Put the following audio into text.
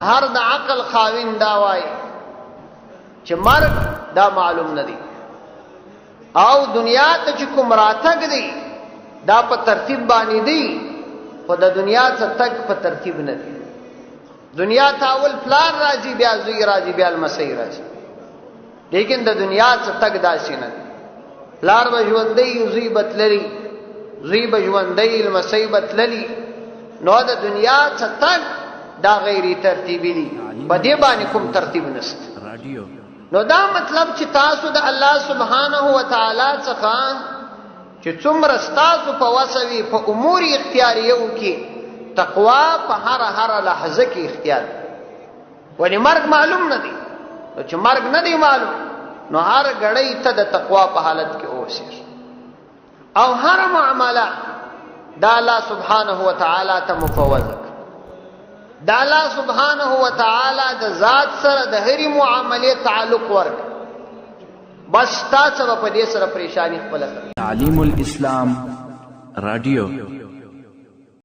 هر د عقل خاوین دا وای چې مرګ دا معلوم نه دی او دنیا ته چې کوم راتګ دی دا په ترتیب باندې دی خو د دنیا څخه تک په ترتیب نه دی دنیا ته اول پلان راځي بیا زوی راځي بیا المسی راځي لیکن د دنیا څخه تک داسې نه دی پلار به ژوندی زوی بتللی زوی به ژوندی المسی بتللی نو د دنیا څخه تک دا غیری ترتیبی دی په دې باندې کوم ترتیب نشته نو دا مطلب چې تاسو د الله سبحانه و تعالی څخه چې څومره ستاسو په وسوي په امور اختیاریو کې تقوا په هر لحظه کې اختیار ولې مرګ معلوم نه دی نو چې مرګ نه دی معلوم نو هر غړی ته د تقوا په حالت کې اوسېږي او هر معامله دا الله سبحانه و تعالی ته مفوضه دا الله سبحانه و تعالی د ذات سره د هرې معاملې تعلق ورک بس تاسو په دې سره پریشانی خپل تعلیم الاسلام رادیو